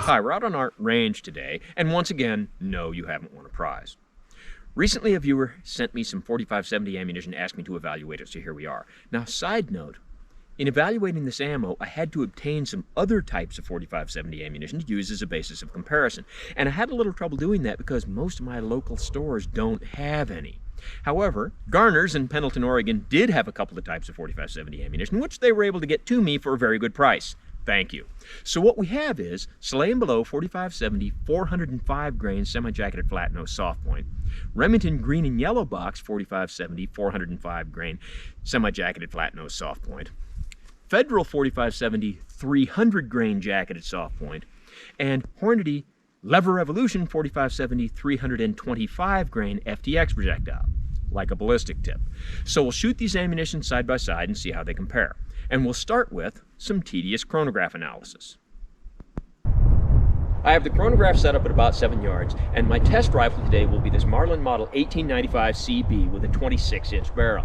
Hi, we're out on our range today, and once again, no, you haven't won a prize. Recently, a viewer sent me some 4570 ammunition and asked me to evaluate it, so here we are. Now, side note, in evaluating this ammo, I had to obtain some other types of 4570 ammunition to use as a basis of comparison. And I had a little trouble doing that because most of my local stores don't have any. However, Garner's in Pendleton, Oregon did have a couple of types of 4570 ammunition, which they were able to get to me for a very good price. Thank you. So what we have is Soleil & Below 4570 405 grain semi-jacketed flat nose soft point, Remington green and yellow box 4570 405 grain semi-jacketed flat nose soft point, Federal 4570 300 grain jacketed soft point, and Hornady Leverevolution 4570 325 grain FTX projectile, like a ballistic tip. So we'll shoot these ammunition side by side and see how they compare. And we'll start with some tedious chronograph analysis. I have the chronograph set up at about 7 yards, and my test rifle today will be this Marlin Model 1895 CB with a 26-inch barrel.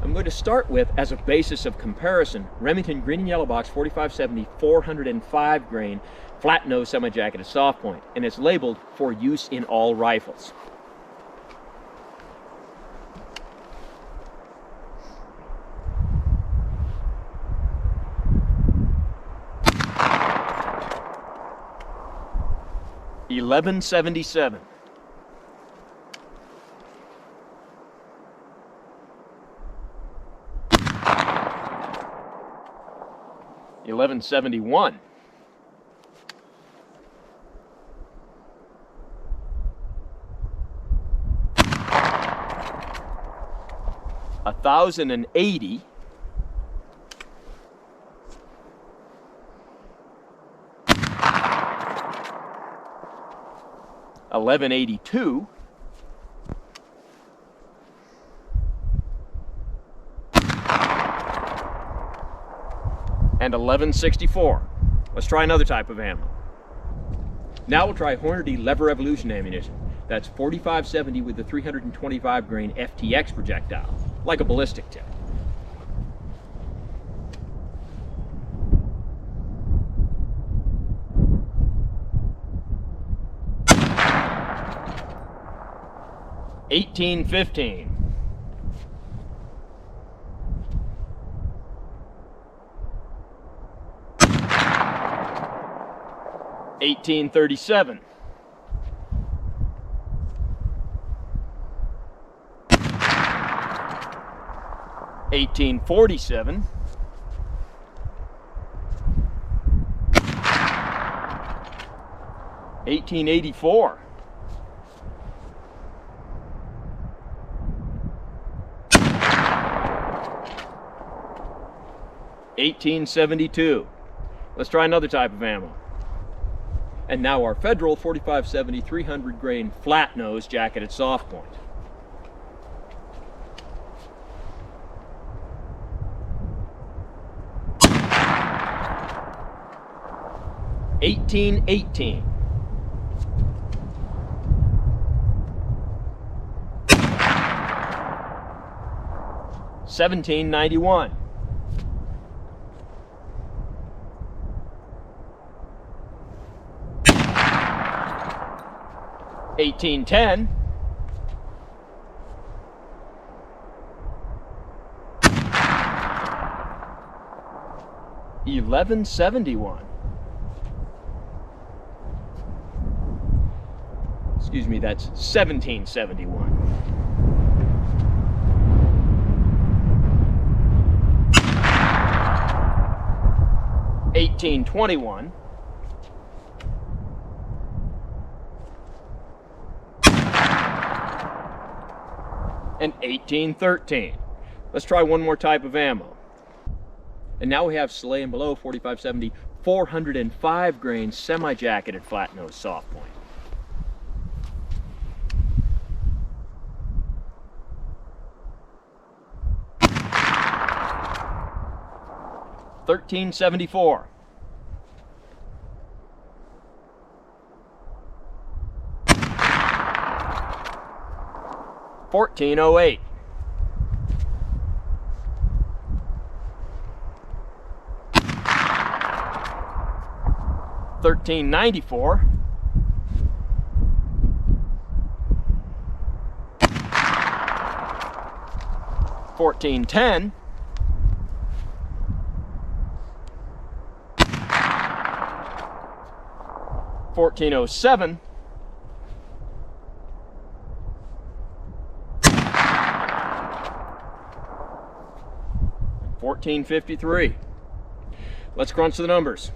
I'm going to start with, as a basis of comparison, Remington green and yellow box 4570 405 grain flat nose semi-jacketed soft point, and it's labeled for use in all rifles. $11.77. $11.71. $1,080. $11.82. And $11.64. Let's try another type of ammo. Now we'll try Hornady Leverevolution ammunition. That's 4570 with the 325 grain FTX projectile, like a ballistic tip. $18.15. $18.37. $18.47. $18.84. $18.72. Let's try another type of ammo. And now our Federal 4570 300 grain flat nose jacketed soft point. $18.18. $17.91. $18.10. $11.71. Excuse me, that's $17.71. $18.21. And $18.13. Let's try one more type of ammo. And now we have Soleil & Below 4570 405 grain semi-jacketed flat nose soft point. $13.74. $14.08. 1394. 1410. 1407. 1453. Let's crunch the numbers.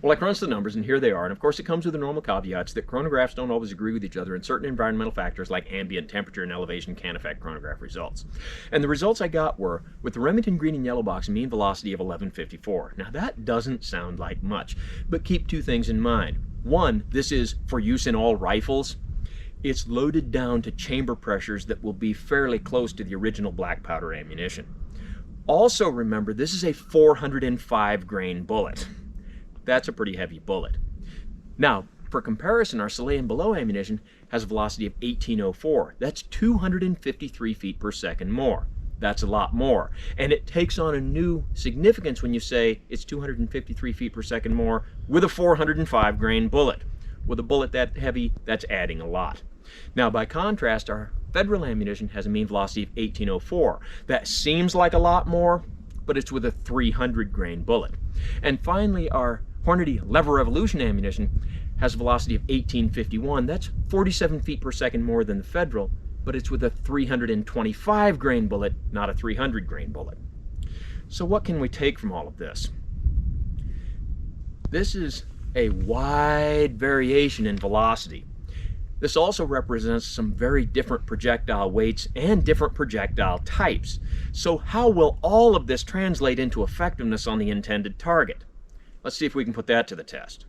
Well, I crunched the numbers, and here they are. And of course, it comes with the normal caveats that chronographs don't always agree with each other, and certain environmental factors like ambient temperature and elevation can affect chronograph results. And the results I got were, with the Remington green and yellow box, a mean velocity of 1154. Now, that doesn't sound like much, but keep two things in mind. One, this is for use in all rifles. It's loaded down to chamber pressures that will be fairly close to the original black powder ammunition. Also remember, this is a 405 grain bullet. That's a pretty heavy bullet. Now, for comparison, our Soleil and below ammunition has a velocity of 1804. That's 253 feet per second more. That's a lot more. And it takes on a new significance when you say it's 253 feet per second more with a 405 grain bullet. With a bullet that heavy, that's adding a lot. Now, by contrast, our federal ammunition has a mean velocity of 1804. That seems like a lot more, but it's with a 300 grain bullet. And finally, our Hornady Leverevolution ammunition has a velocity of 1851. That's 47 feet per second more than the federal, but it's with a 325 grain bullet, not a 300 grain bullet. So what can we take from all of this? This is a wide variation in velocity. This also represents some very different projectile weights and different projectile types. So how will all of this translate into effectiveness on the intended target? Let's see if we can put that to the test.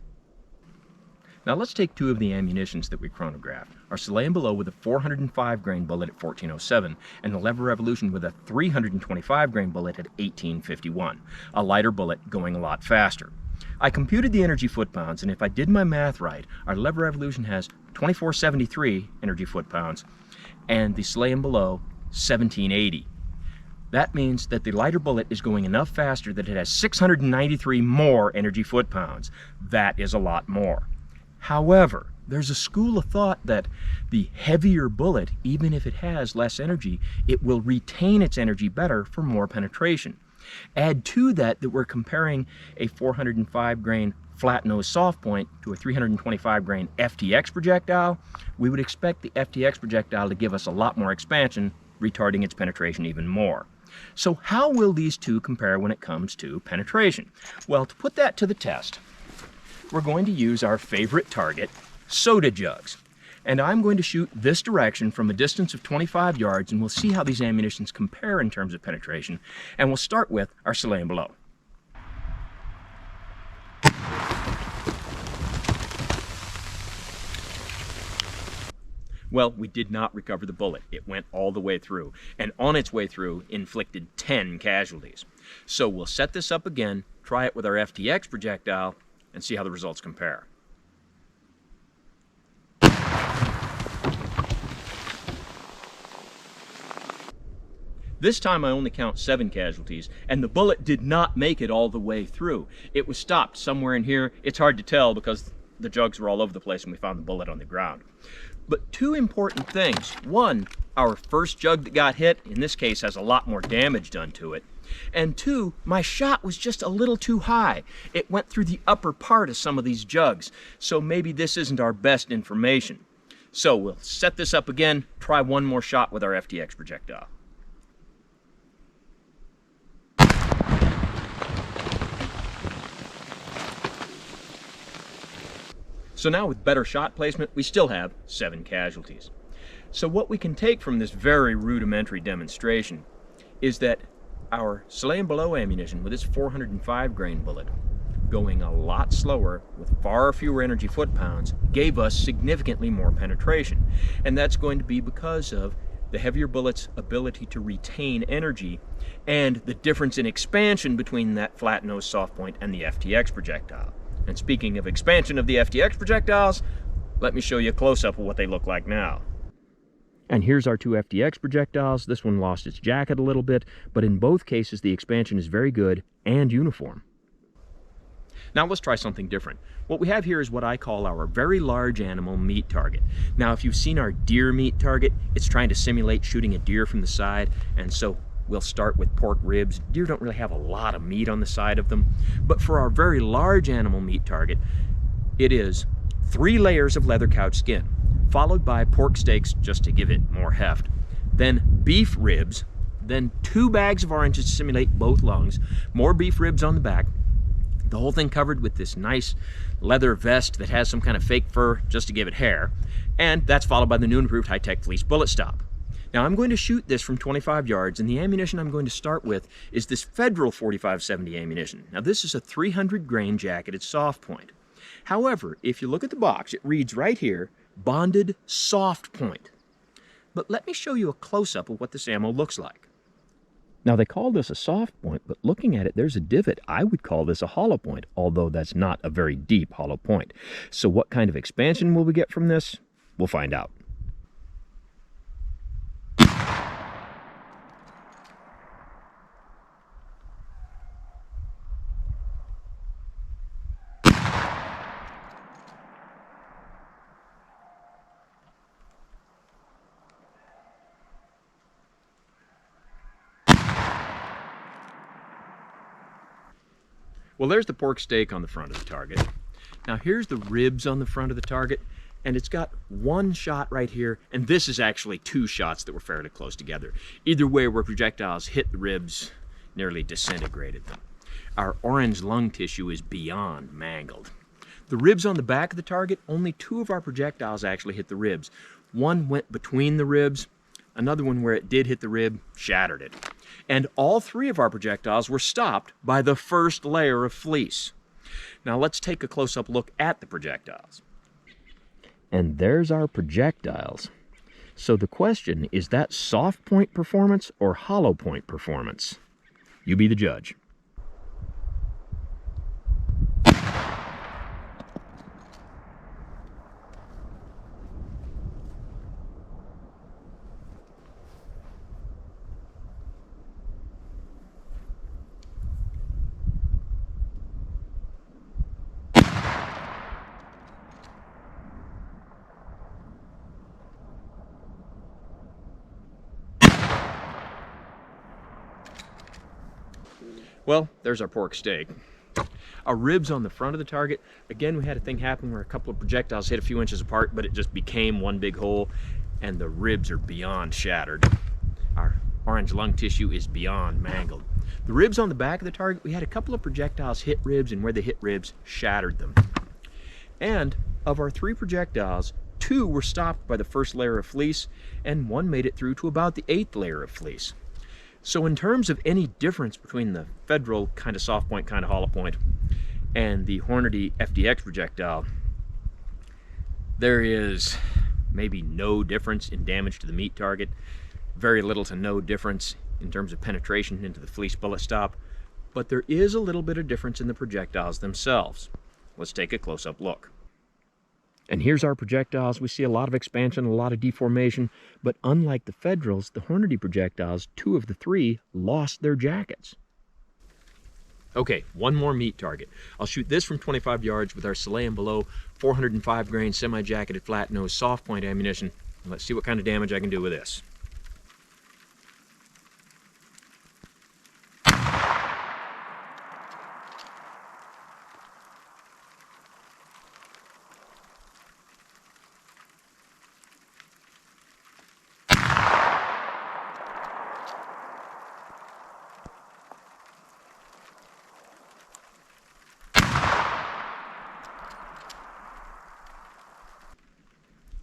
Now let's take two of the ammunitions that we chronographed. Our Soleil and below with a 405 grain bullet at 1407 and the Leverevolution with a 325 grain bullet at 1851. A lighter bullet going a lot faster. I computed the energy foot-pounds, and if I did my math right, our Leverevolution has 2473 energy foot-pounds and the Soleil and below 1780. That means that the lighter bullet is going enough faster that it has 693 more energy foot-pounds. That is a lot more. However, there's a school of thought that the heavier bullet, even if it has less energy, it will retain its energy better for more penetration. Add to that we're comparing a 405 grain flat nose soft point to a 325 grain FTX projectile. We would expect the FTX projectile to give us a lot more expansion, retarding its penetration even more. So how will these two compare when it comes to penetration? Well, to put that to the test, we're going to use our favorite target, soda jugs. And I'm going to shoot this direction from a distance of 25 yards, and we'll see how these ammunitions compare in terms of penetration. And we'll start with our Soleil and below. Well, we did not recover the bullet. It went all the way through, and on its way through, inflicted 10 casualties. So we'll set this up again, try it with our FTX projectile, and see how the results compare. This time I only count 7 casualties, and the bullet did not make it all the way through. It was stopped somewhere in here. It's hard to tell because the jugs were all over the place and we found the bullet on the ground. But two important things. One, our first jug that got hit, in this case, has a lot more damage done to it. And two, my shot was just a little too high. It went through the upper part of some of these jugs, so maybe this isn't our best information. So we'll set this up again, try one more shot with our FTX projectile. So now with better shot placement, we still have 7 casualties. So what we can take from this very rudimentary demonstration is that our Soleil and below ammunition with its 405 grain bullet, going a lot slower with far fewer energy foot-pounds, gave us significantly more penetration. And that's going to be because of the heavier bullet's ability to retain energy and the difference in expansion between that flat nose soft point and the FTX projectile. And speaking of expansion of the FTX projectiles, let me show you a close-up of what they look like now. And here's our 2 FTX projectiles. This one lost its jacket a little bit, but in both cases the expansion is very good and uniform. Now let's try something different. What we have here is what I call our very large animal meat target. Now if you've seen our deer meat target, it's trying to simulate shooting a deer from the side, and so we'll start with pork ribs. Deer don't really have a lot of meat on the side of them, but for our very large animal meat target, it is 3 layers of leather couch skin, followed by pork steaks just to give it more heft, then beef ribs, then 2 bags of oranges to simulate both lungs, more beef ribs on the back, the whole thing covered with this nice leather vest that has some kind of fake fur just to give it hair, and that's followed by the new and improved high-tech fleece bullet stop. Now I'm going to shoot this from 25 yards, and the ammunition I'm going to start with is this Federal 4570 ammunition. Now this is a 300 grain jacketed soft point. However, if you look at the box, it reads right here, bonded soft point. But let me show you a close-up of what this ammo looks like. Now they call this a soft point, but looking at it, there's a divot. I would call this a hollow point, although that's not a very deep hollow point. So what kind of expansion will we get from this? We'll find out. Well, there's the pork steak on the front of the target. Now here's the ribs on the front of the target, and it's got 1 shot right here, and this is actually 2 shots that were fairly close together. Either way, where projectiles hit the ribs, nearly disintegrated them. Our orange lung tissue is beyond mangled. The ribs on the back of the target, only 2 of our projectiles actually hit the ribs. One went between the ribs, another one where it did hit the rib, shattered it. And all 3 of our projectiles were stopped by the first layer of fleece. Now let's take a close-up look at the projectiles. And there's our projectiles. So the question, is that soft point performance or hollow point performance? You be the judge. Well, there's our pork steak. Our ribs on the front of the target, again, we had a thing happen where a couple of projectiles hit a few inches apart, but it just became one big hole, and the ribs are beyond shattered. Our orange lung tissue is beyond mangled. The ribs on the back of the target, we had a couple of projectiles hit ribs, and where they hit ribs, shattered them. And of our 3 projectiles, 2 were stopped by the first layer of fleece, and 1 made it through to about the 8th layer of fleece. So in terms of any difference between the Federal kind of soft point, kind of hollow point, and the Hornady FDX projectile, there is maybe no difference in damage to the meat target, very little to no difference in terms of penetration into the fleece bullet stop, but there is a little bit of difference in the projectiles themselves. Let's take a close-up look. And here's our projectiles. We see a lot of expansion, a lot of deformation, but unlike the Federals, the Hornady projectiles, 2 of the 3 lost their jackets. Okay, one more meat target. I'll shoot this from 25 yards with our Soleil and Below 405 grain semi-jacketed flat nose soft point ammunition. Let's see what kind of damage I can do with this.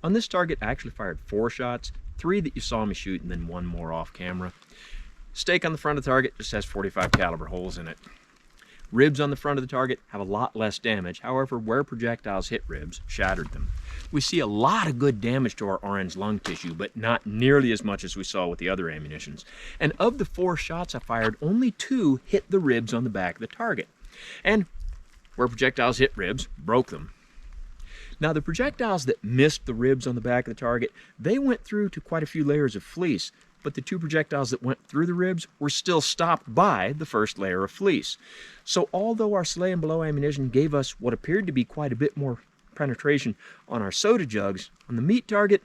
On this target, I actually fired 4 shots, 3 that you saw me shoot, and then 1 more off camera. Stake on the front of the target just has 45 caliber holes in it. Ribs on the front of the target have a lot less damage. However, where projectiles hit ribs, shattered them. We see a lot of good damage to our orange lung tissue, but not nearly as much as we saw with the other ammunitions. And of the 4 shots I fired, only 2 hit the ribs on the back of the target. And where projectiles hit ribs, broke them. Now the projectiles that missed the ribs on the back of the target, they went through to quite a few layers of fleece, but the 2 projectiles that went through the ribs were still stopped by the first layer of fleece. So although our Slay and Below ammunition gave us what appeared to be quite a bit more penetration on our soda jugs, on the meat target,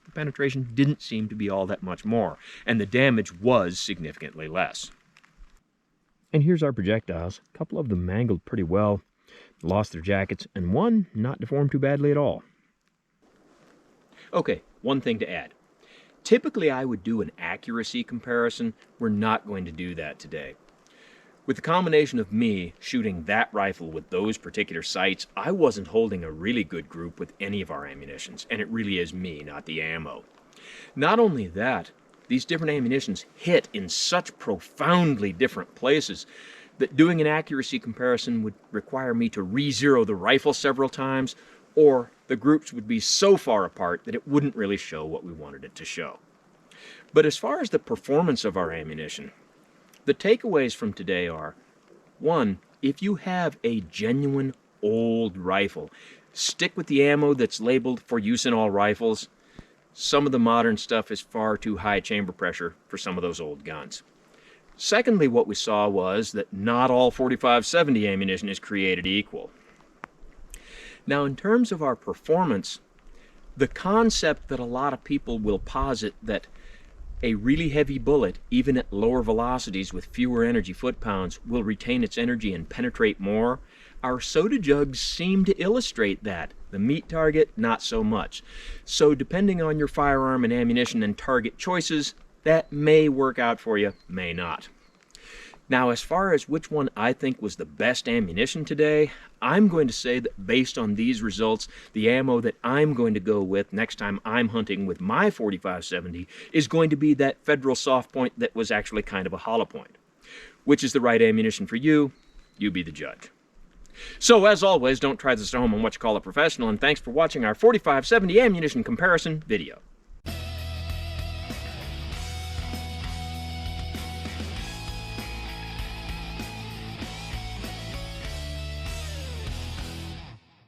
the penetration didn't seem to be all that much more, and the damage was significantly less. And here's our projectiles. A couple of them mangled pretty well, lost their jackets, and one not deformed too badly at all. Okay, one thing to add. Typically I would do an accuracy comparison. We're not going to do that today. With the combination of me shooting that rifle with those particular sights, I wasn't holding a really good group with any of our ammunitions, and it really is me, not the ammo. Not only that, these different ammunitions hit in such profoundly different places that doing an accuracy comparison would require me to re-zero the rifle several times, or the groups would be so far apart that it wouldn't really show what we wanted it to show. But as far as the performance of our ammunition, the takeaways from today are, 1, if you have a genuine old rifle, stick with the ammo that's labeled for use in all rifles. Some of the modern stuff is far too high chamber pressure for some of those old guns. Secondly, what we saw was that not all 45-70 ammunition is created equal. Now, in terms of our performance, the concept that a lot of people will posit that a really heavy bullet, even at lower velocities with fewer energy foot-pounds, will retain its energy and penetrate more, our soda jugs seem to illustrate that. The meat target, not so much. So depending on your firearm and ammunition and target choices, that may work out for you, may not. Now, as far as which one I think was the best ammunition today, I'm going to say that based on these results, the ammo that I'm going to go with next time I'm hunting with my 45-70 is going to be that Federal soft point that was actually kind of a hollow point. Which is the right ammunition for you? You be the judge. So, as always, don't try this at home on what you call a professional, and thanks for watching our 45-70 ammunition comparison video.